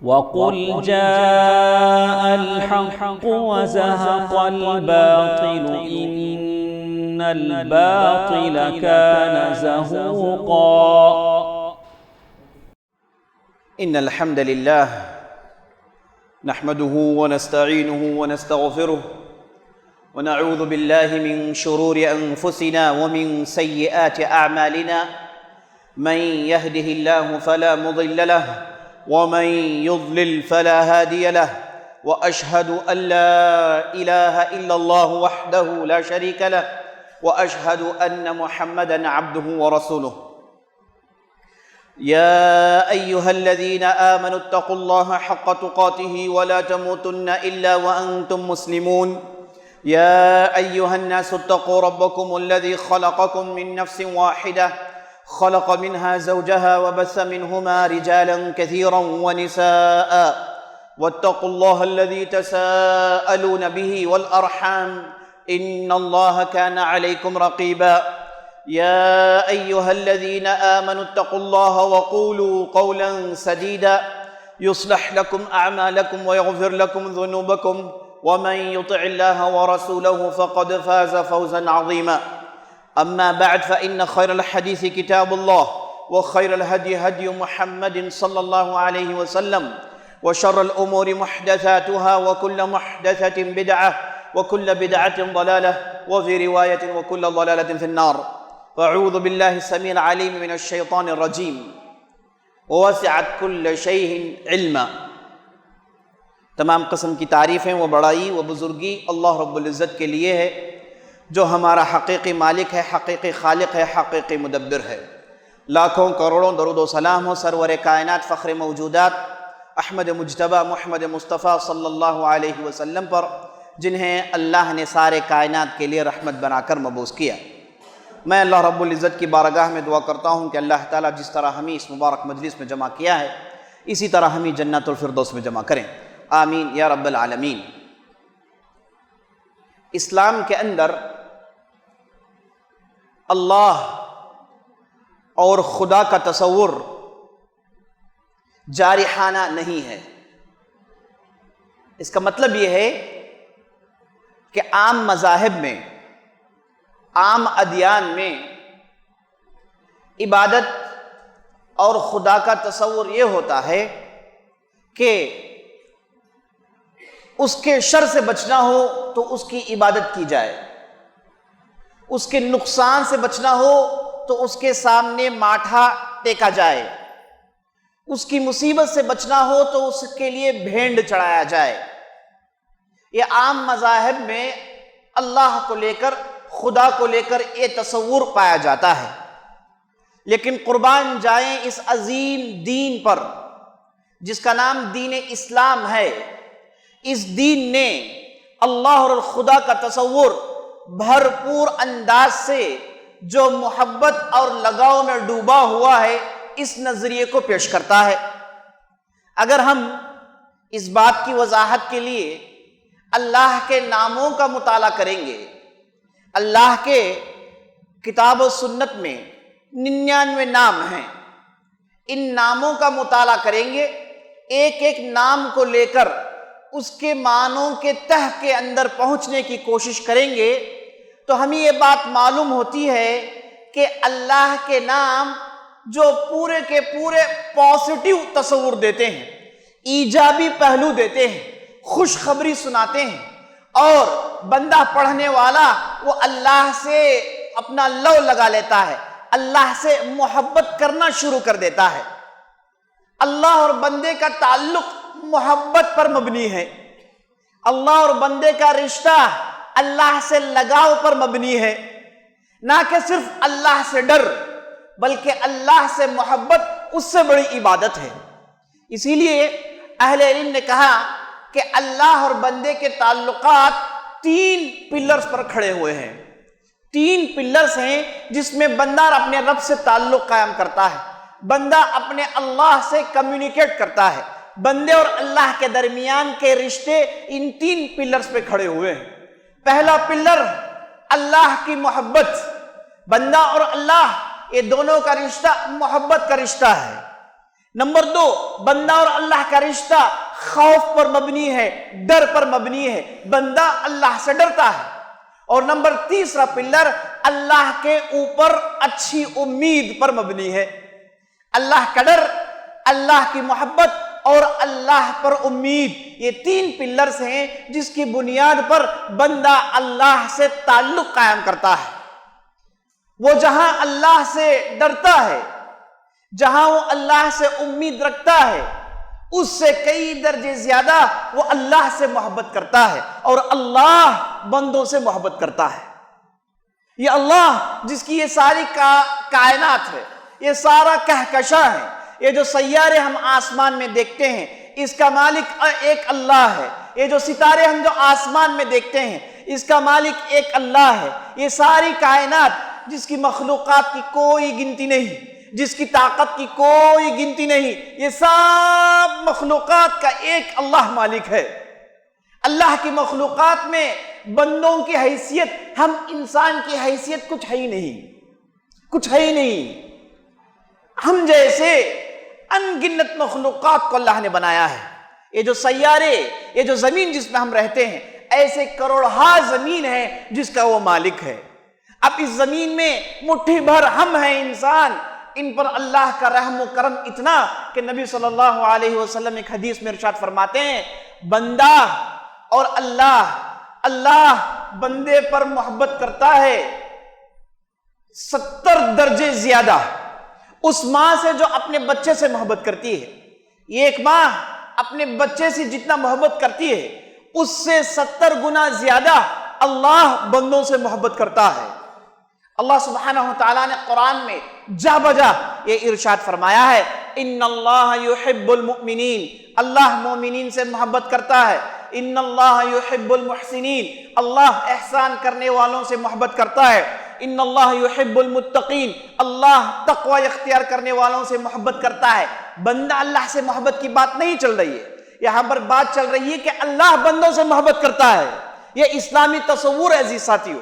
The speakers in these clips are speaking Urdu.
وَقُلْ جَاءَ الْحَقُّ وَزَهَقَ الْبَاطِلُ إِنَّ الْبَاطِلَ كَانَ زَهُوقًا إن الحمد لله نحمده ونستعينه ونستغفره ونعوذ بالله من شرور أنفسنا ومن سيئات أعمالنا من يهده الله فلا مضل له ومن يضلل فلا هادي له وأشهد أن لا إله إلا الله وحده لا شريك له وأشهد أن محمدًا عبده ورسوله يا أيها الذين آمنوا اتقوا الله حق تقاته ولا تموتن إلا وأنتم مسلمون يا أيها الناس اتقوا ربكم الذي خلقكم من نفس واحدة خلق منها زوجها وبث منهما رجالا كثيرا ونساء واتقوا الله الذي تساءلون به والأرحام إن الله كان عليكم رقيبا يا أيها الذين آمنوا اتقوا الله وقولوا قولا سديدا يصلح لكم أعمالكم ويغفر لكم ذنوبكم ومن يطع الله ورسوله فقد فاز فوزا عظيما أما بعد فإن خير الحديث كتاب الله وخير الهدي هدي محمد صلى الله عليه وسلم وشر الأمور محدثاتها وكل محدثة بدعة وكل بدعة ضلالة وفي رواية وكل ضلالة في النار فأعوذ بالله السميع العليم من الشيطان الرجيم ووسعت كل شيء علما. تمام قسم کی تعریفیں و بڑائی و بزرگی اللہ رب العزت کے لیے ہے جو ہمارا حقیقی مالک ہے، حقیقی خالق ہے، حقیقی مدبر ہے. لاکھوں کروڑوں درود و سلام ہو سرور کائنات فخر موجودات احمد مجتبی محمد مصطفیٰ صلی اللہ علیہ وسلم پر، جنہیں اللہ نے سارے کائنات کے لیے رحمت بنا کر مبعوث کیا. میں اللہ رب العزت کی بارگاہ میں دعا کرتا ہوں کہ اللہ تعالیٰ جس طرح ہمیں اس مبارک مجلس میں جمع کیا ہے اسی طرح ہمیں جنت الفردوس میں جمع کریں، آمین یا رب العالمین. اسلام کے اندر اللہ اور خدا کا تصور جارحانہ نہیں ہے. اس کا مطلب یہ ہے کہ عام مذاہب میں، عام ادیان میں عبادت اور خدا کا تصور یہ ہوتا ہے کہ اس کے شر سے بچنا ہو تو اس کی عبادت کی جائے، اس کے نقصان سے بچنا ہو تو اس کے سامنے ماتھا ٹیکا جائے، اس کی مصیبت سے بچنا ہو تو اس کے لیے بھینڈ چڑھایا جائے. یہ عام مذاہب میں اللہ کو لے کر، خدا کو لے کر یہ تصور پایا جاتا ہے. لیکن قربان جائیں اس عظیم دین پر جس کا نام دین اسلام ہے. اس دین نے اللہ اور خدا کا تصور بھرپور انداز سے جو محبت اور لگاؤ میں ڈوبا ہوا ہے اس نظریے کو پیش کرتا ہے. اگر ہم اس بات کی وضاحت کے لیے اللہ کے ناموں کا مطالعہ کریں گے، اللہ کے کتاب و سنت میں 99 نام ہیں، ان ناموں کا مطالعہ کریں گے، ایک ایک نام کو لے کر اس کے معنوں کے تہ کے اندر پہنچنے کی کوشش کریں گے تو ہمیں یہ بات معلوم ہوتی ہے کہ اللہ کے نام جو پورے کے پورے پازیٹیو تصور دیتے ہیں، ایجابی پہلو دیتے ہیں، خوشخبری سناتے ہیں، اور بندہ پڑھنے والا وہ اللہ سے اپنا لو لگا لیتا ہے، اللہ سے محبت کرنا شروع کر دیتا ہے. اللہ اور بندے کا تعلق محبت پر مبنی ہے. اللہ اور بندے کا رشتہ اللہ سے لگاؤ پر مبنی ہے. نہ کہ صرف اللہ سے ڈر، بلکہ اللہ سے محبت اس سے بڑی عبادت ہے. اسی لیے اہل علم نے کہا کہ اللہ اور بندے کے تعلقات 3 پلرز پر کھڑے ہوئے ہیں. 3 پلرز ہیں جس میں بندہ اپنے رب سے تعلق قائم کرتا ہے، بندہ اپنے اللہ سے کمیونیکیٹ کرتا ہے. بندے اور اللہ کے درمیان کے رشتے ان 3 پلرز پہ کھڑے ہوئے ہیں. پہلا پلر اللہ کی محبت. بندہ اور اللہ یہ دونوں کا رشتہ محبت کا رشتہ ہے. نمبر 2، بندہ اور اللہ کا رشتہ خوف پر مبنی ہے، ڈر پر مبنی ہے، بندہ اللہ سے ڈرتا ہے۔ اور نمبر 3 پلر اللہ کے اوپر اچھی امید پر مبنی ہے۔ اللہ کا ڈر، اللہ کی محبت اور اللہ پر امید، یہ 3 پلرز ہیں جس کی بنیاد پر بندہ اللہ سے تعلق قائم کرتا ہے۔ وہ جہاں اللہ سے ڈرتا ہے، جہاں وہ اللہ سے امید رکھتا ہے، اس سے کئی درجے زیادہ وہ اللہ سے محبت کرتا ہے، اور اللہ بندوں سے محبت کرتا ہے۔ یہ اللہ جس کی یہ ساری کائنات ہے، یہ سارا کہکشاں ہے، یہ جو سیارے ہم آسمان میں دیکھتے ہیں، اس کا مالک ایک اللہ ہے۔ یہ جو ستارے ہم جو آسمان میں دیکھتے ہیں، اس کا مالک ایک اللہ ہے۔ یہ ساری کائنات جس کی مخلوقات کی کوئی گنتی نہیں، جس کی طاقت کی کوئی گنتی نہیں، یہ سب مخلوقات کا ایک اللہ مالک ہے۔ اللہ کی مخلوقات میں بندوں کی حیثیت، ہم انسان کی حیثیت کچھ ہے ہی نہیں، کچھ ہے ہی نہیں۔ ہم جیسے ان گنت مخلوقات کو اللہ نے بنایا ہے۔ یہ جو سیارے، یہ جو زمین جس میں ہم رہتے ہیں، ایسے کروڑہا زمین ہے جس کا وہ مالک ہے۔ اب اس زمین میں مٹھی بھر ہم ہیں انسان، ان پر اللہ کا رحم و کرم اتنا کہ نبی صلی اللہ علیہ وسلم ایک حدیث میں ارشاد فرماتے ہیں، بندہ اور اللہ بندے پر محبت کرتا ہے 70 درجے زیادہ اس ماں سے جو اپنے بچے سے محبت کرتی ہے۔ یہ ایک ماں اپنے بچے سے جتنا محبت کرتی ہے، اس سے 70 گنا زیادہ اللہ بندوں سے محبت کرتا ہے۔ اللہ سبحانہ وتعالیٰ نے قرآن میں جا بجا یہ ارشاد فرمایا ہے، ان اللہ یحب المؤمنین، اللہ مومنین سے محبت کرتا ہے۔ ان اللہ یحب المحسنین، اللہ احسان کرنے والوں سے محبت کرتا ہے۔ ان اللہ یحب المتقین، اللہ تقوی اختیار کرنے والوں سے محبت کرتا ہے۔ بندہ اللہ سے محبت کی بات نہیں چل رہی ہے، یہاں پر بات چل رہی ہے کہ اللہ بندوں سے محبت کرتا ہے۔ یہ اسلامی تصور ہے عزیز ساتھیو۔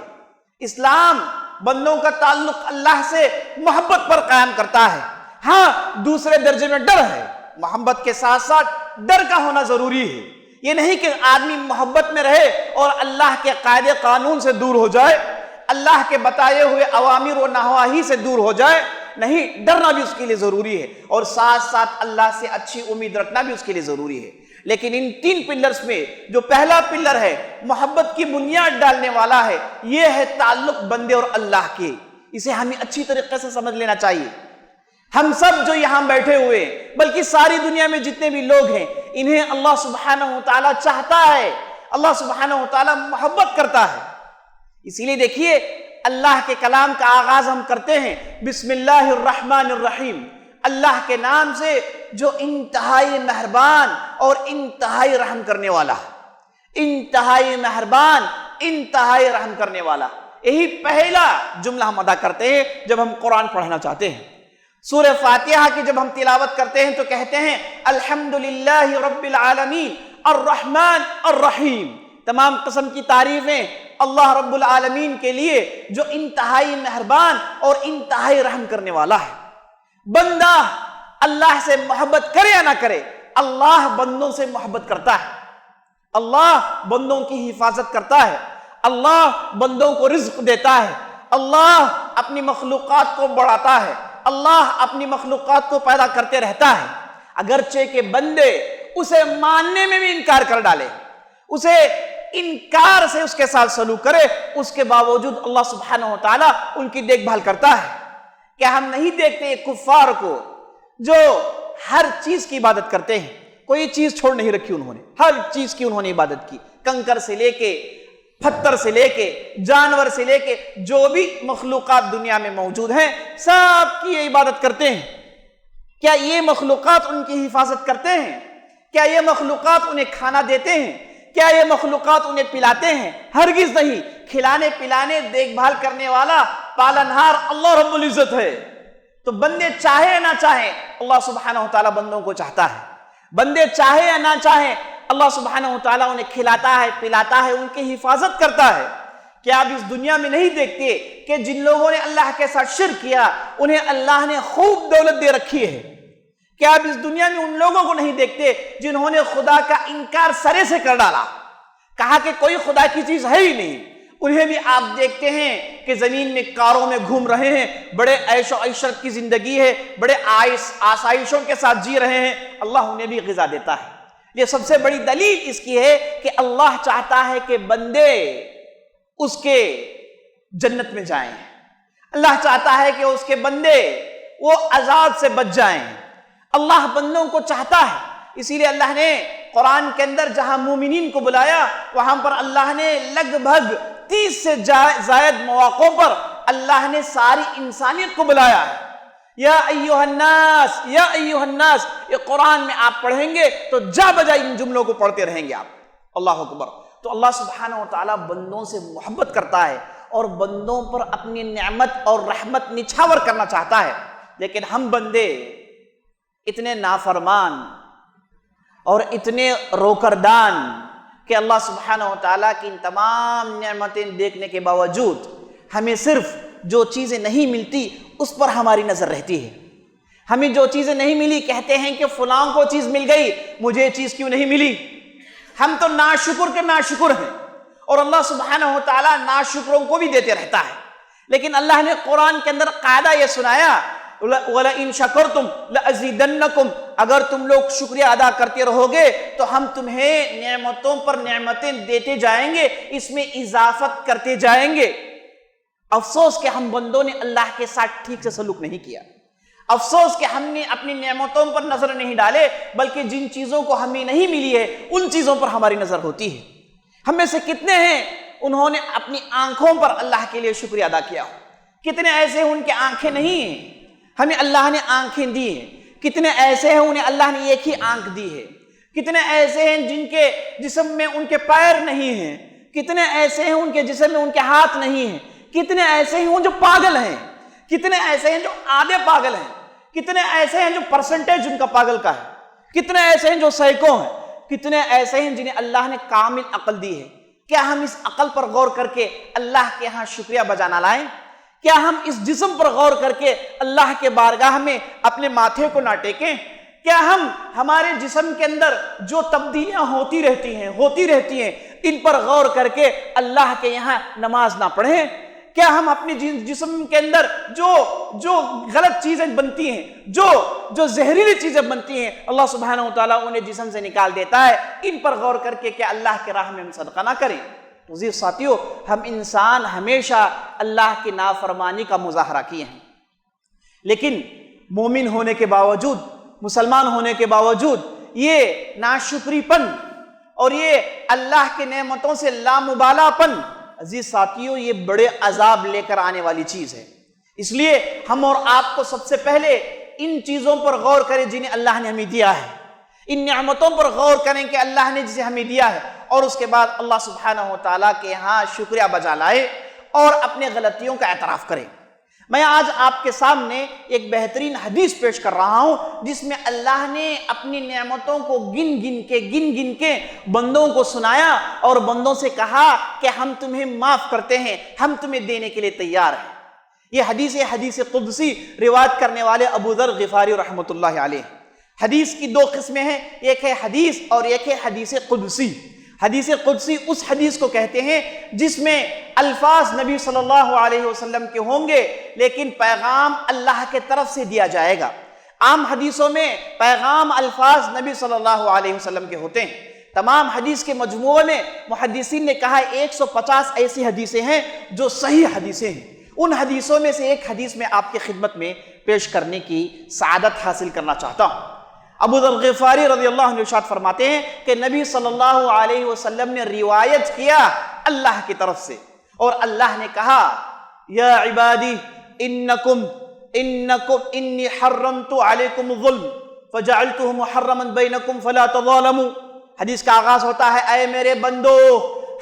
اسلام بندوں کا تعلق اللہ سے محبت پر قائم کرتا ہے۔ ہاں، دوسرے درجے میں ڈر ہے، محبت کے ساتھ ساتھ ڈر کا ہونا ضروری ہے۔ یہ نہیں کہ آدمی محبت میں رہے اور اللہ کے قاعدے قانون سے دور ہو جائے، اللہ کے بتائے ہوئے اوامر و نواہی سے دور ہو جائے، نہیں، ڈرنا بھی اس کے لیے ضروری ہے، اور ساتھ ساتھ اللہ سے اچھی امید رکھنا بھی اس کے لیے ضروری ہے۔ لیکن ان 3 پلرز میں جو پہلا پلر ہے، محبت کی بنیاد ڈالنے والا ہے، یہ ہے تعلق بندے اور اللہ کے۔ اسے ہمیں اچھی طریقے سے سمجھ لینا چاہیے۔ ہم سب جو یہاں بیٹھے ہوئے، بلکہ ساری دنیا میں جتنے بھی لوگ ہیں، انہیں اللہ سبحانہ وتعالیٰ چاہتا ہے، اللہ سبحانہ وتعالیٰ محبت کرتا ہے۔ اسی لیے دیکھیے، اللہ کے کلام کا آغاز ہم کرتے ہیں بسم اللہ الرحمن الرحیم، اللہ کے نام سے جو انتہائی مہربان اور انتہائی رحم کرنے والا ہے۔ انتہائی مہربان، انتہائی رحم کرنے والا، یہی پہلا جملہ ہم ادا کرتے ہیں جب ہم قرآن پڑھنا چاہتے ہیں۔ سورہ فاتحہ کی جب ہم تلاوت کرتے ہیں تو کہتے ہیں الحمدللہ رب العالمین الرحمن الرحیم، تمام قسم کی تعریفیں اللہ رب العالمین کے لیے جو انتہائی مہربان اور انتہائی رحم کرنے والا ہے۔ بندہ اللہ سے محبت کرے یا نہ کرے، اللہ بندوں سے محبت کرتا ہے، اللہ بندوں کی حفاظت کرتا ہے، اللہ بندوں کو رزق دیتا ہے، اللہ اپنی مخلوقات کو بڑھاتا ہے، اللہ اپنی مخلوقات کو پیدا کرتے رہتا ہے۔ اگرچہ کہ بندے اسے ماننے میں بھی انکار کر ڈالے، اسے انکار سے اس کے ساتھ سلوک کرے، اس کے باوجود اللہ سبحانہ وتعالیٰ ان کی دیکھ بھال کرتا ہے۔ کیا ہم نہیں دیکھتے کفار کو جو ہر چیز کی عبادت کرتے ہیں، کوئی چیز چھوڑ نہیں رکھی انہوں نے، ہر چیز کی انہوں نے عبادت کی، کنکر سے لے کے، پتھر سے لے کے، جانور سے لے کے، جو بھی مخلوقات دنیا میں موجود ہیں سب کی یہ عبادت کرتے ہیں۔ کیا یہ مخلوقات ان کی حفاظت کرتے ہیں؟ کیا یہ مخلوقات انہیں کھانا دیتے ہیں؟ کیا یہ مخلوقات انہیں پلاتے ہیں؟ ہرگز نہیں۔ کھلانے پلانے دیکھ بھال کرنے والا پالنہار اللہ رب العزت ہے۔ تو بندے چاہے یا نہ چاہیں، اللہ سبحانہ وتعالیٰ بندوں کو چاہتا ہے۔ بندے چاہے یا نہ چاہیں، اللہ سبحانہ وتعالیٰ انہیں کھلاتا ہے، پلاتا ہے، ان کی حفاظت کرتا ہے۔ کیا آپ اس دنیا میں نہیں دیکھتے کہ جن لوگوں نے اللہ کے ساتھ شرک کیا، انہیں اللہ نے خوب دولت دے رکھی ہے؟ کیا آپ اس دنیا میں ان لوگوں کو نہیں دیکھتے جنہوں نے خدا کا انکار سرے سے کر ڈالا، کہا کہ کوئی خدا کی چیز ہے ہی نہیں؟ انہیں بھی آپ دیکھتے ہیں کہ زمین میں کاروں میں گھوم رہے ہیں، بڑے عیش و عشرت کی زندگی ہے، بڑے آسائشوں کے ساتھ جی رہے ہیں، اللہ انہیں بھی غذا دیتا ہے۔ یہ سب سے بڑی دلیل اس کی ہے کہ اللہ چاہتا ہے کہ بندے اس کے جنت میں جائیں، اللہ چاہتا ہے کہ اس کے بندے وہ عذاب سے بچ جائیں، اللہ بندوں کو چاہتا ہے۔ اسی لیے اللہ نے قرآن کے اندر جہاں مومنین کو بلایا، وہاں پر اللہ نے لگ بھگ 30 سے زائد مواقعوں پر اللہ نے ساری انسانیت کو بلایا ہے۔ یا ایھا الناس، یا ایھا الناس، یہ قرآن میں آپ پڑھیں گے تو جا بجا ان جملوں کو پڑھتے رہیں گے آپ۔ اللہ اکبر۔ تو اللہ سبحانہ و تعالیٰ بندوں سے محبت کرتا ہے اور بندوں پر اپنی نعمت اور رحمت نچھاور کرنا چاہتا ہے، لیکن ہم بندے اتنے نافرمان اور اتنے روکردان کہ اللہ سبحانہ و تعالیٰ کی ان تمام نعمتیں دیکھنے کے باوجود ہمیں صرف جو چیزیں نہیں ملتی اس پر ہماری نظر رہتی ہے۔ ہمیں جو چیزیں نہیں ملی کہتے ہیں کہ فلاں کو چیز مل گئی، مجھے چیز کیوں نہیں ملی؟ ہم تو ناشکر کے ناشکر ہیں، اور اللہ سبحانہ و تعالیٰ ناشکروں کو بھی دیتے رہتا ہے۔ لیکن اللہ نے قرآن کے اندر قاعدہ یہ سنایا، وَلَئِن شَكَرْتُمْ لَأَزِيدَنَّكُمْ، اگر تم لوگ شکریہ ادا کرتے رہو گے تو ہم تمہیں نعمتوں پر نعمتیں دیتے جائیں گے، اس میں اضافت کرتے جائیں گے۔ افسوس کہ ہم بندوں نے اللہ کے ساتھ ٹھیک سے سلوک نہیں کیا، افسوس کہ ہم نے اپنی نعمتوں پر نظر نہیں ڈالے، بلکہ جن چیزوں کو ہمیں نہیں ملی ہے ان چیزوں پر ہماری نظر ہوتی ہے۔ ہم میں سے کتنے ہیں انہوں نے اپنی آنکھوں پر اللہ کے لیے شکریہ ادا کیا ہو؟ کتنے ایسے ہیں ان کے آنکھیں نہیں ہیں، ہمیں اللہ نے آنکھیں دی ہیں؟ کتنے ایسے ہیں انہیں اللہ نے ایک ہی آنکھ دی ہے؟ کتنے ایسے ہیں جن کے جسم میں ان کے پیر نہیں ہیں؟ کتنے ایسے ہیں ان کے جسم میں ان کے ہاتھ نہیں ہیں؟ کتنے ایسے ہیں جو پاگل ہیں؟ کتنے ایسے ہیں جو آدھے پاگل ہیں؟ کتنے ایسے ہیں جو پرسنٹیج ان کا پاگل کا ہے؟ کتنے ایسے ہیں جو سینکڑوں ہیں؟ کتنے ایسے ہیں جنہیں اللہ نے کامل عقل دی ہے؟ کیا ہم اس عقل پر غور کر کے اللہ کے ہاں شکریہ بجا نہ لائیں؟ کیا ہم اس جسم پر غور کر کے اللہ کے بارگاہ میں اپنے ماتھے کو نہ ٹیکیں؟ کیا ہم ہمارے جسم کے اندر جو تبدیلیاں ہوتی رہتی ہیں ان پر غور کر کے اللہ کے یہاں نماز نہ پڑھیں؟ کیا ہم اپنے جسم کے اندر جو غلط چیزیں بنتی ہیں، جو زہریلی چیزیں بنتی ہیں، اللہ سبحانہ و تعالیٰ انہیں جسم سے نکال دیتا ہے، ان پر غور کر کے کیا اللہ کے راہ میں ہم صدقہ نہ کریں؟ عزیز ساتھیو، ہم انسان ہمیشہ اللہ کی نافرمانی کا مظاہرہ کیے ہیں، لیکن مومن ہونے کے باوجود، مسلمان ہونے کے باوجود یہ ناشکری پن اور یہ اللہ کی نعمتوں سے لامبالہ پن، عزیز ساتھیو، یہ بڑے عذاب لے کر آنے والی چیز ہے۔ اس لیے ہم اور آپ کو سب سے پہلے ان چیزوں پر غور کریں جنہیں اللہ نے ہمیں دیا ہے، ان نعمتوں پر غور کریں کہ اللہ نے جسے ہمیں دیا ہے، اور اس کے بعد اللہ سبحانہ و تعالیٰ کے ہاں شکریہ بجا لائے اور اپنے غلطیوں کا اعتراف کریں۔ میں آج آپ کے سامنے ایک بہترین حدیث پیش کر رہا ہوں جس میں اللہ نے اپنی نعمتوں کو گن گن کے بندوں کو سنایا اور بندوں سے کہا کہ ہم تمہیں معاف کرتے ہیں، ہم تمہیں دینے کے لیے تیار ہیں۔ یہ حدیث قدسی روایت کرنے والے ابو ذر غفاری رحمۃ اللہ علیہ۔ حدیث کی دو قسمیں ہیں، ایک ہے حدیث اور ایک ہے حدیث قدسی۔ حدیث قدسی اس حدیث کو کہتے ہیں جس میں الفاظ نبی صلی اللہ علیہ وسلم کے ہوں گے لیکن پیغام اللہ کے طرف سے دیا جائے گا۔ عام حدیثوں میں پیغام الفاظ نبی صلی اللہ علیہ وسلم کے ہوتے ہیں۔ تمام حدیث کے مجموعے میں محدثین نے کہا 150 ایسی حدیثیں ہیں جو صحیح حدیثیں ہیں۔ ان حدیثوں میں سے ایک حدیث میں آپ کی خدمت میں پیش کرنے کی سعادت حاصل کرنا چاہتا ہوں۔ ابو ذر غفاری رضی اللہ عنہ ارشاد فرماتے ہیں کہ نبی صلی اللہ علیہ وسلم نے روایت کیا اللہ کی طرف سے، اور اللہ نے کہا یا عبادی انی حرمت علیکم الظلم فجعلته محرما بینکم فلا تظالموا۔ حدیث کا آغاز ہوتا ہے اے میرے بندو،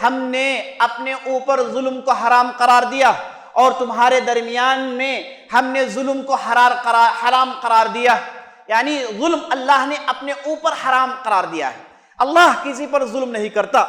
ہم نے اپنے اوپر ظلم کو حرام قرار دیا اور تمہارے درمیان میں ہم نے ظلم کو حرام قرار دیا، یعنی ظلم اللہ نے اپنے اوپر حرام قرار دیا ہے۔ اللہ کسی پر ظلم نہیں کرتا۔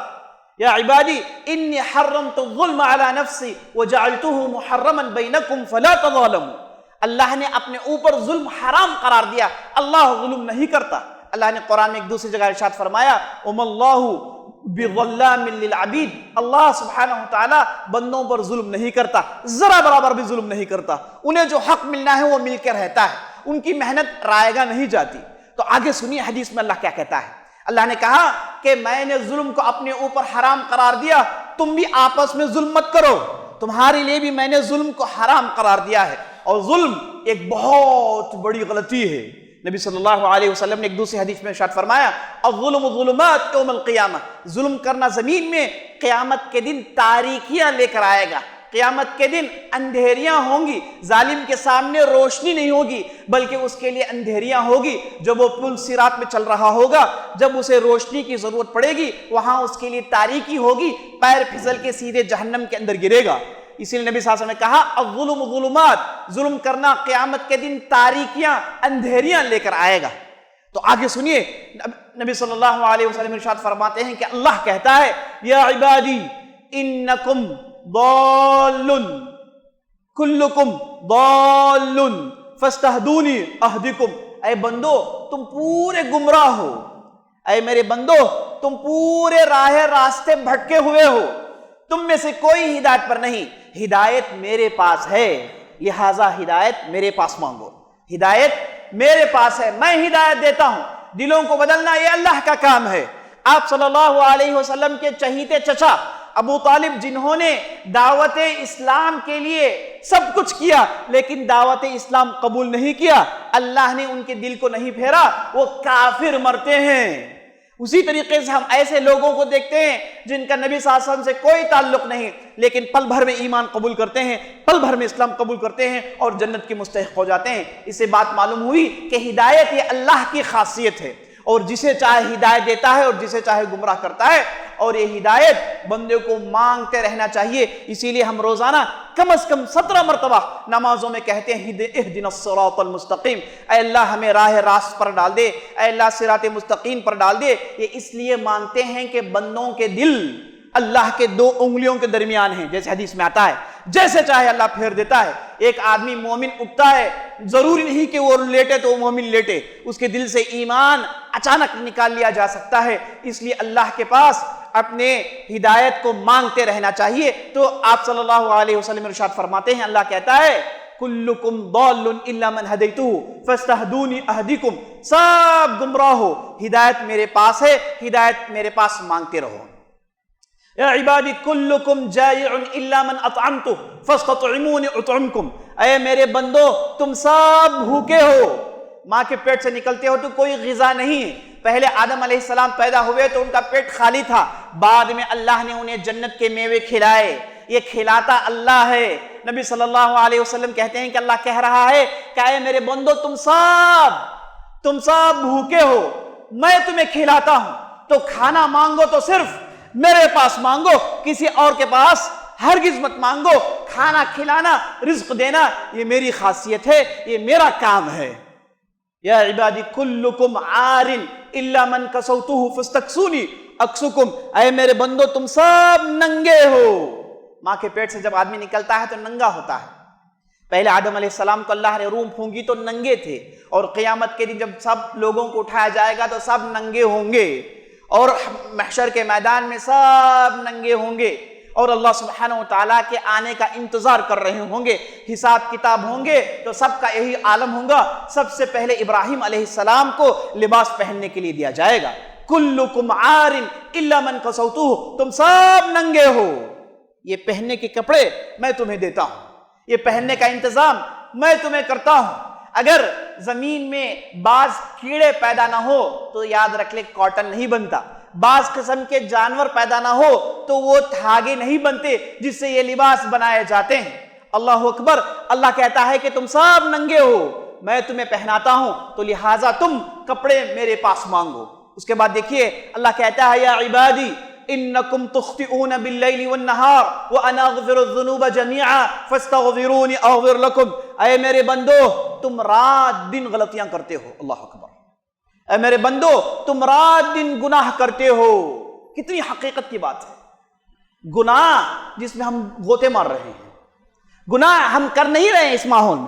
یا عبادی انی حرمت الظلم علی نفسی وجعلته محرما بینکم فلا تظالموا۔ اللہ نے اپنے اوپر ظلم حرام قرار دیا. اللہ ظلم نہیں کرتا. اللہ نے قرآن میں ایک دوسری جگہ ارشاد فرمایا وَمَا اللَّهُ بِظَلَّامٍ لِّلْعَبِيدِ. اللہ سبحانہ وتعالی بندوں پر ظلم نہیں کرتا, ذرا برابر بھی ظلم نہیں کرتا. انہیں جو حق ملنا ہے وہ مل کے رہتا ہے, ان کی محنت رائے گاہ نہیں جاتی. تو آگے سنیے حدیث میں اللہ کیا کہتا ہے. اللہ نے کہا کہ میں نے ظلم کو اپنے اوپر حرام قرار دیا, تم بھی آپس میں ظلم مت کرو, تمہارے لیے بھی میں نے ظلم کو حرام قرار دیا ہے. اور ظلم ایک بہت بڑی غلطی ہے. نبی صلی اللہ علیہ وسلم نے ایک دوسری حدیث میں ارشاد فرمایا الظلم ظلمات یوم القیامہ. ظلم کرنا زمین میں قیامت کے دن تاریکیاں لے کر آئے گا. قیامت کے دن اندھیریاں ہوں گی, ظالم کے سامنے روشنی نہیں ہوگی بلکہ اس کے لیے اندھیریاں ہوگی. جب وہ پل صراط میں چل رہا ہوگا, جب اسے روشنی کی ضرورت پڑے گی وہاں اس کے لیے تاریکی ہوگی, پیر پھسل کے سیدھے جہنم کے اندر گرے گا. اسی لیے نبی صلی اللہ علیہ وسلم نے کہا الظلم ظلمات, ظلم کرنا قیامت کے دن تاریکیاں اندھیریاں لے کر آئے گا. تو آگے سنیے نبی صلی اللہ علیہ وسلم ارشاد فرماتے ہیں کہ اللہ کہتا ہے یا عبادی انکم ضالون کلکم ضالون فاستہدونی اہدکم. اے بندو تم پورے گمراہ ہو, اے میرے بندو تم پورے راستے بھٹکے ہوئے ہو, تم میں سے کوئی ہدایت پر نہیں. ہدایت میرے پاس ہے, لہٰذا ہدایت میرے پاس مانگو. ہدایت میرے پاس ہے, میں ہدایت دیتا ہوں. دلوں کو بدلنا یہ اللہ کا کام ہے. آپ صلی اللہ علیہ وسلم کے چہیتے چچا ابو طالب, جنہوں نے دعوت اسلام کے لیے سب کچھ کیا لیکن دعوت اسلام قبول نہیں کیا, اللہ نے ان کے دل کو نہیں پھیرا, وہ کافر مرتے ہیں. اسی طریقے سے ہم ایسے لوگوں کو دیکھتے ہیں جن کا نبی صلی اللہ علیہ وسلم سے کوئی تعلق نہیں لیکن پل بھر میں ایمان قبول کرتے ہیں, پل بھر میں اسلام قبول کرتے ہیں اور جنت کے مستحق ہو جاتے ہیں. اس سے بات معلوم ہوئی کہ ہدایت یہ اللہ کی خاصیت ہے, اور جسے چاہے ہدایت دیتا ہے اور جسے چاہے گمراہ کرتا ہے, اور یہ ہدایت بندے کو مانگتے رہنا چاہیے. اسی لیے ہم روزانہ کم از کم 17 مرتبہ نمازوں میں کہتے ہیں اہدنا الصراط المستقیم, اے اللہ ہمیں راہ راست پر ڈال دے, اے اللہ صراط مستقیم پر ڈال دے. یہ اس لیے مانگتے ہیں کہ بندوں کے دل اللہ کے 2 انگلیوں کے درمیان ہیں, جیسے حدیث میں آتا ہے, جیسے چاہے اللہ پھیر دیتا ہے. ایک آدمی مومن اٹھتا ہے, ضروری نہیں کہ وہ لیٹے تو وہ مومن لیٹے, اس کے دل سے ایمان اچانک نکال لیا جا سکتا ہے. اس لیے اللہ کے پاس اپنے ہدایت کو مانگتے رہنا چاہیے. تو آپ صلی اللہ علیہ وسلم ارشاد فرماتے ہیں, اللہ کہتا ہے کلکم ضال الا من ہدیتہ فاستہدونی اہدکم. سب گمراہ ہو, ہدایت میرے پاس ہے, ہدایت میرے پاس مانگتے رہو. یا عبادی کلکم جائع الا من اطعمتہ فاستطعمونی اطعمکم. اے میرے بندو تم سب بھوکے ہو, ماں کے پیٹ سے نکلتے ہو تو کوئی غذا نہیں ہے. پہلے آدم علیہ السلام پیدا ہوئے تو ان کا پیٹ خالی تھا, بعد میں اللہ نے انہیں جنت کے میوے کھلائے. یہ کھلاتا اللہ ہے. نبی صلی اللہ علیہ وسلم کہتے ہیں کہ اللہ کہہ رہا ہے کہ اے میرے بندو تم سب بھوکے ہو, میں تمہیں کھلاتا ہوں, تو کھانا مانگو تو صرف میرے پاس مانگو, کسی اور کے پاس ہرگز مت مانگو. کھانا کھلانا, رزق دینا یہ میری خاصیت ہے, یہ میرا کام ہے. یا عبادی کلکم عار الا من کسوتہ فاستکسونی اکسکم. اے میرے بندو تم سب ننگے ہو. ماں کے پیٹ سے جب آدمی نکلتا ہے تو ننگا ہوتا ہے. پہلے آدم علیہ السلام کو اللہ نے روم پھونکی تو ننگے تھے, اور قیامت کے دن جب سب لوگوں کو اٹھایا جائے گا تو سب ننگے ہوں گے, اور محشر کے میدان میں سب ننگے ہوں گے, اور اللہ سبحانہ و تعالیٰ کے آنے کا انتظار کر رہے ہوں گے. حساب کتاب ہوں گے تو سب کا یہی عالم ہوگا. سب سے پہلے ابراہیم علیہ السلام کو لباس پہننے کے لیے دیا جائے گا. کلکم عار الا من کسوتہ, تم سب ننگے ہو, یہ پہننے کے کپڑے میں تمہیں دیتا ہوں, یہ پہننے کا انتظام میں تمہیں کرتا ہوں. اگر زمین میں بعض کیڑے پیدا نہ ہو تو یاد رکھ لے کاٹن نہیں بنتا, بعض قسم کے جانور پیدا نہ ہو تو وہ دھاگے نہیں بنتے جس سے یہ لباس بنائے جاتے ہیں. اللہ اکبر. اللہ کہتا ہے کہ تم سب ننگے ہو, میں تمہیں پہناتا ہوں, تو لہٰذا تم کپڑے میرے پاس مانگو. اس کے بعد دیکھیے اللہ کہتا ہے یا عبادی انکم تخطئون باللیل والنہار وانا اغفر الذنوب جميعا فاستغفرونی اغفر لکم. اے میرے بندو تم رات دن غلطیاں کرتے ہو. اللہ اکبر. اے میرے بندو تم رات دن گناہ کرتے ہو. کتنی حقیقت کی بات ہے. گناہ جس میں ہم غوطے مار رہے ہیں, گناہ ہم کر نہیں رہے ہیں اس ماحول میں,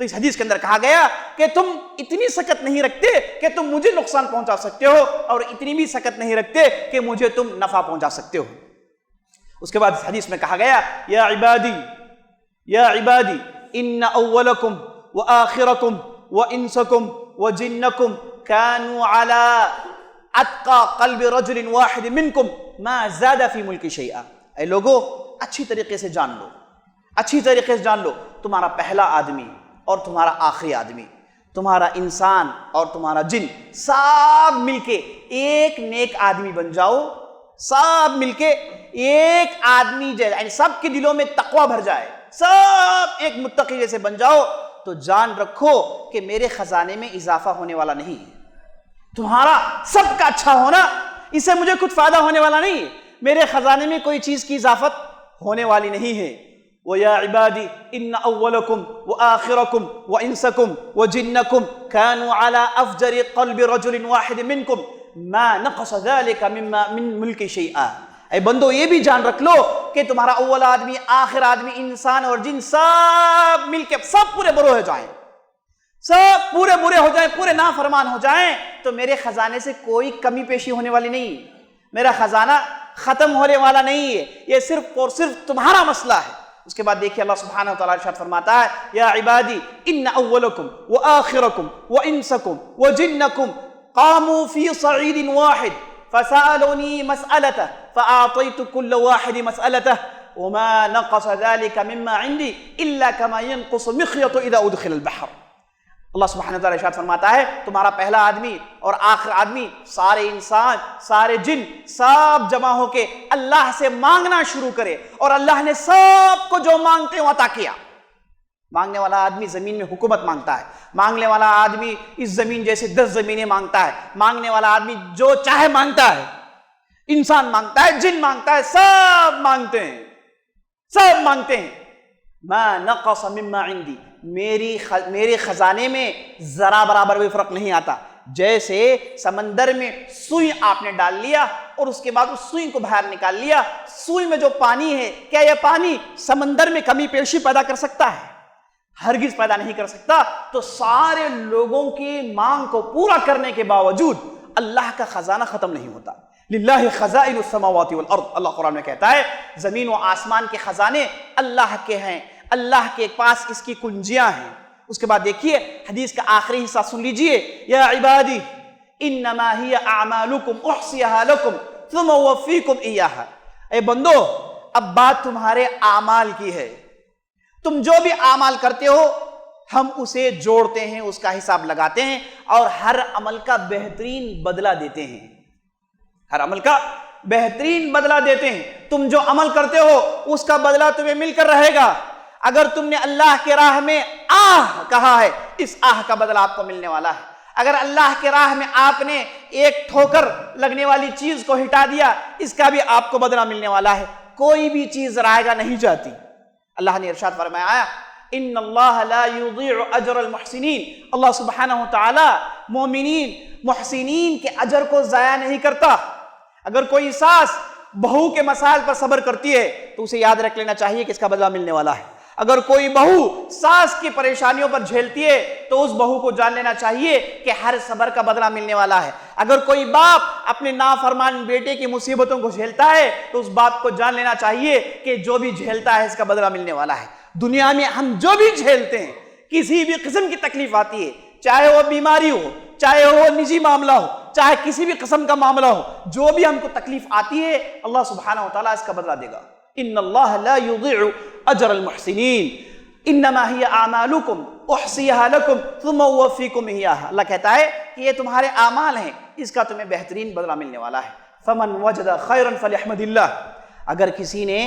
تو اس حدیث کے اندر کہا گیا کہ تم اتنی سکت نہیں رکھتے کہ تم مجھے نقصان پہنچا سکتے ہو، اور اتنی بھی سکت نہیں رکھتے کہ مجھے تم نفع پہنچا سکتے ہو۔ اس کے بعد اس حدیث میں کہا گیا یا عبادی ان اولکم وآخرکم وانسکم وجنکم كانوا على اتقى قلب رجل واحد منکم ما زاد فی ملک شیئا۔ اے لوگو اچھی طریقے سے جان لو، تمہارا پہلا آدمی اور تمہارا آخری آدمی، تمہارا انسان اور تمہارا جن، سب مل کے ایک نیک آدمی بن جاؤ، سب مل کے ایک آدمی جیسا، یعنی سب کے دلوں میں تقوی بھر جائے، سب ایک متقی جیسے بن جاؤ، تو جان رکھو کہ میرے خزانے میں اضافہ ہونے والا نہیں ہے۔ تمہارا سب کا اچھا ہونا، اس سے مجھے کچھ فائدہ ہونے والا نہیں ہے، میرے خزانے میں کوئی چیز کی اضافت ہونے والی نہیں ہے۔ وَيَا عِبَادِ إِنَّ أَوَّلَكُمْ وَآخِرَكُمْ وَإِنسَكُمْ وَجِنَّكُمْ كَانُوا عَلَىٰ أَفْجَرِ قَلْبِ رَجُلٍ وَاحِدٍ مِّنكُمْ مَا نَقَصَ ذَلِكَ مِن مُلْكِ شَيْئًا۔ اے بندو یہ بھی جان رکھ لو کہ تمہارا اول آدمی، آخر آدمی، انسان اور جن سب مل کے سب پورے برے ہو جائیں، سب پورے برے ہو جائیں، پورے نافرمان ہو جائیں، تو میرے خزانے سے کوئی کمی پیشی ہونے والی نہیں، میرا خزانہ ختم ہونے والا نہیں ہے، یہ صرف اور صرف تمہارا مسئلہ ہے۔ اس کے بعد دیکھیے اللہ سبحانہ وتعالیٰ ارشاد فرماتا ہے یا عبادی ان اولکم وآخرکم وانسکم وجنکم قاموا فی صعید واحد فسألونی مسألته فأعطیت کل واحد مسألته وما نقص ذلك مما عندي الا كما ينقص المخيط اذا ادخل البحر۔ اللہ سبحانہ وتعالیٰ ارشاد فرماتا ہے تمہارا پہلا آدمی اور آخر آدمی، سارے انسان، سارے جن، سب جمع ہو کے اللہ سے مانگنا شروع کرے، اور اللہ نے سب کو جو مانگتے ہیں وہ عطا کیا۔ مانگنے والا آدمی زمین میں حکومت مانگتا ہے، مانگنے والا آدمی اس زمین جیسے 10 زمینیں مانگتا ہے، مانگنے والا آدمی جو چاہے مانگتا ہے، انسان مانگتا ہے، جن مانگتا ہے، سب مانگتے ہیں، سب مانگتے ہیں۔ ما نقص مما عندي، میرے خزانے میں ذرا برابر بھی فرق نہیں آتا۔ جیسے سمندر میں سوئی آپ نے ڈال لیا اور اس کے بعد اس سوئی کو باہر نکال لیا، سوئی میں جو پانی ہے، کیا یہ پانی سمندر میں کمی پیشی پیدا کر سکتا ہے؟ ہرگز پیدا نہیں کر سکتا۔ تو سارے لوگوں کی مانگ کو پورا کرنے کے باوجود اللہ کا خزانہ ختم نہیں ہوتا۔ للہ خزائن السماوات والارض، اللہ قرآن میں کہتا ہے زمین و آسمان کے خزانے اللہ کے ہیں، اللہ کے پاس اس کی کنجیاں ہیں۔ اس کے بعد دیکھیے حدیث کا آخری حصہ سن لیجئے، یا عبادی انما ہی اعمالکم احصیہا لکم ثم اوفیکم ایہا۔ اے بندو اب بات تمہارے اعمال کی ہے، تم جو بھی اعمال کرتے ہو ہم اسے جوڑتے ہیں، اس کا حساب لگاتے ہیں، اور ہر عمل کا بہترین بدلہ دیتے ہیں، ہر عمل کا بہترین بدلہ دیتے ہیں۔ تم جو عمل کرتے ہو اس کا بدلہ تمہیں مل کر رہے گا۔ اگر تم نے اللہ کے راہ میں آہ کہا ہے، اس آہ کا بدلہ آپ کو ملنے والا ہے۔ اگر اللہ کے راہ میں آپ نے ایک ٹھوکر لگنے والی چیز کو ہٹا دیا، اس کا بھی آپ کو بدلہ ملنے والا ہے۔ کوئی بھی چیز رائے گا نہیں جاتی۔ اللہ نے ارشاد فرمایا ان اللہ لا یضیع اجر المحسنین، اللہ سبحانہ وتعالی مومنین محسنین کے اجر کو ضائع نہیں کرتا۔ اگر کوئی ساس بہو کے مسائل پر صبر کرتی ہے تو اسے یاد رکھ لینا چاہیے کہ اس کا بدلہ ملنے والا ہے۔ اگر کوئی بہو ساس کی پریشانیوں پر جھیلتی ہے تو اس بہو کو جان لینا چاہیے کہ ہر صبر کا بدلہ ملنے والا ہے۔ اگر کوئی باپ اپنے نافرمان بیٹے کی مصیبتوں کو جھیلتا ہے تو اس باپ کو جان لینا چاہیے کہ جو بھی جھیلتا ہے اس کا بدلہ ملنے والا ہے۔ دنیا میں ہم جو بھی جھیلتے ہیں، کسی بھی قسم کی تکلیف آتی ہے، چاہے وہ بیماری ہو، چاہے وہ نجی معاملہ ہو، چاہے کسی بھی قسم کا معاملہ ہو، جو بھی ہم کو تکلیف آتی ہے اللہ سبحانہ وتعالیٰ اس کا بدلہ دے گا۔ ان اللہ لا یضیع اجر المحسنین انما ہی اعمالکم احصیہا لکم ثم اوفیکم ایہا۔ اللہ کہتا ہے کہ یہ تمہارے اعمال ہیں، اس کا تمہیں بہترین بدلہ ملنے والا ہے۔ فمن وجد خیرا فلیحمد اللہ، اگر کسی نے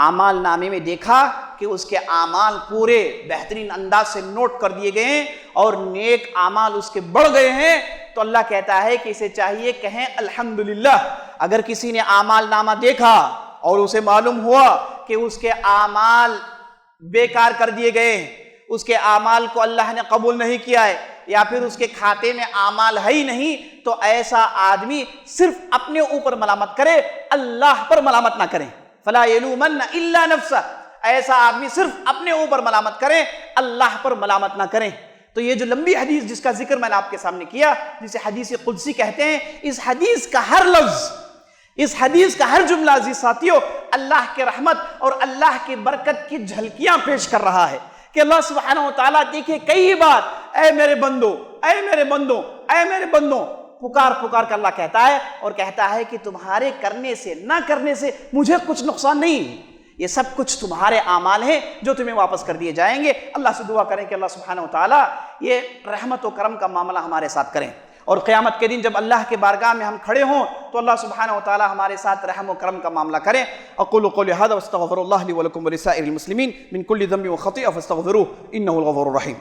اعمال نامے میں دیکھا کہ اس کے اعمال پورے بہترین انداز سے نوٹ کر دیے گئے ہیں اور نیک اعمال اس کے بڑھ گئے ہیں، تو اللہ کہتا ہے کہ اسے چاہیے کہیں الحمدللہ۔ اگر کسی نے اعمال نامہ دیکھا اور اسے معلوم ہوا کہ اس کے اعمال بیکار کر دیے گئے ہیں، اس کے اعمال کو اللہ نے قبول نہیں کیا ہے، یا پھر اس کے کھاتے میں اعمال ہے ہی نہیں، تو ایسا آدمی صرف اپنے اوپر ملامت کرے، اللہ پر ملامت نہ کرے۔ فلا یلومن الا نفسہ، ایسا آدمی صرف اپنے اوپر ملامت کرے، اللہ پر ملامت نہ کریں۔ تو یہ جو لمبی حدیث جس کا ذکر میں نے آپ کے سامنے کیا، جسے حدیث قدسی کہتے ہیں، اس حدیث کا ہر لفظ، اس حدیث کا ہر جملہ عزیز ساتھیوں اللہ کے رحمت اور اللہ کی برکت کی جھلکیاں پیش کر رہا ہے کہ اللہ سبحانہ و تعالیٰ دیکھیں کئی بار اے میرے بندو، اے میرے بندو، اے میرے بندو، پکار پکار کر اللہ کہتا ہے، اور کہتا ہے کہ تمہارے کرنے سے نہ کرنے سے مجھے کچھ نقصان نہیں، یہ سب کچھ تمہارے اعمال ہیں جو تمہیں واپس کر دیے جائیں گے۔ اللہ سے دعا کریں کہ اللہ سبحانہ و تعالیٰ یہ رحمت و کرم کا معاملہ ہمارے ساتھ کریں، اور قیامت کے دن جب اللہ کے بارگاہ میں ہم کھڑے ہوں تو اللہ سبحانہ و تعالیٰ ہمارے ساتھ رحم و کرم کا معاملہ کریں۔ اقول قولی ھذا واستغفر اللہ لی ولکم ولسائر المسلمین من کل ذنب وخطیئہ فاستغفروہ انہ الغفور الرحیم۔